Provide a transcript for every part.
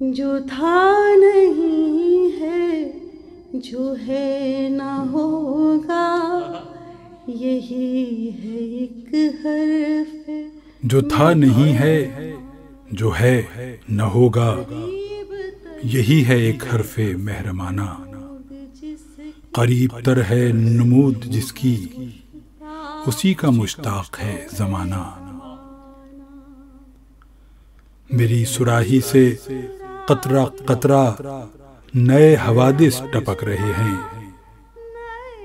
جو تھا نہیں ہے، جو ہے نہ ہوگا، یہی ہے ایک حرف جو تھا نہیں ہے، جو ہے نہ ہوگا، یہی ہے ایک حرف محرمانہ۔ قریب تر ہے نمود جس کی، اسی کا مشتاق ہے زمانہ۔ میری صراحی سے قطرہ قطرہ نئے حوادث ٹپک رہے ہیں۔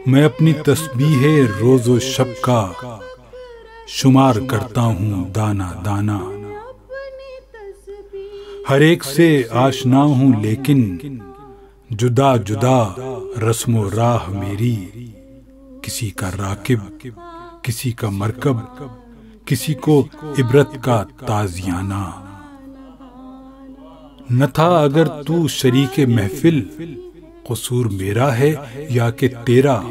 میں اپنی تسبیح روز و شب کا شمار کرتا ہوں دانہ دانہ۔ ہر ایک سے آشنا ہوں لیکن جدا جدا رسم و راہ میری۔ کسی کا راکب، کسی کا مرکب، کسی کو عبرت کا تازیانہ۔ نہ تھا اگر تو شریک محفل، قصور میرا ہے یا کہ تیرا۔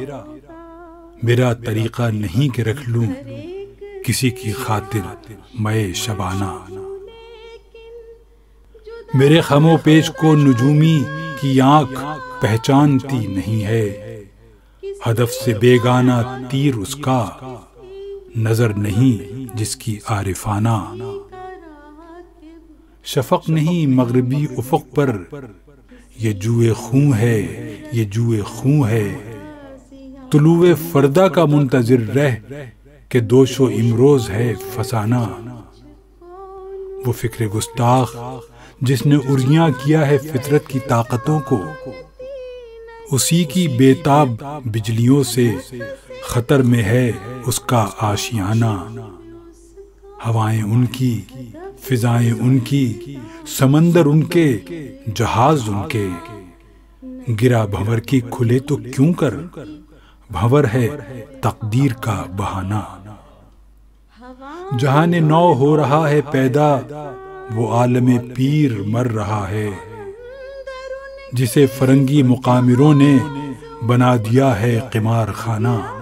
میرا طریقہ نہیں کہ رکھ لوں کسی کی خاطر میں شبانہ۔ میرے خم و پیش کو نجومی کی آنکھ پہچانتی نہیں ہے۔ ہدف سے بیگانہ تیر اس کا، نظر نہیں جس کی عارفانہ۔ شفق نہیں مغربی افق پر، یہ جوئے خوں ہے، یہ جوئے خوں ہے۔ طلوع فردہ کا منتظر رہ کہ دوش و امروز ہے فسانہ۔ وہ فکر گستاخ جس نے عریاں کیا ہے فطرت کی طاقتوں کو، اسی کی بے تاب بجلیوں سے خطر میں ہے اس کا آشیانہ۔ ہوائیں ان کی، فضائیں ان کی، سمندر ان کے، جہاز ان کے۔ گرا بھنور کی کھلے تو کیوں کر، بھنور ہے تقدیر کا بہانہ۔ جہان نو ہو رہا ہے پیدا، وہ عالم پیر مر رہا ہے۔ جسے فرنگی مقامروں نے بنا دیا ہے قمار خانہ۔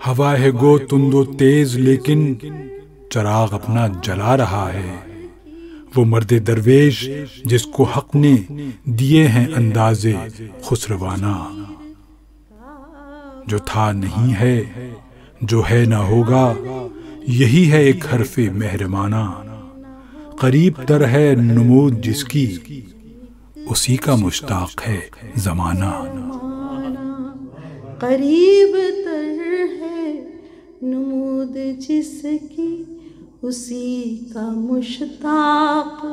ہوا ہے گو تند و تیز لیکن چراغ اپنا جلا رہا ہے۔ وہ مرد درویش جس کو حق نے دیے ہیں اندازے خسروانہ۔ جو تھا نہیں ہے، جو ہے نہ ہوگا، یہی ہے ایک حرف محرمانہ۔ قریب تر ہے نمود جس کی، اسی کا مشتاق ہے زمانہ۔ قریب تر ہے نمود جس کی، اسی کا مشتاق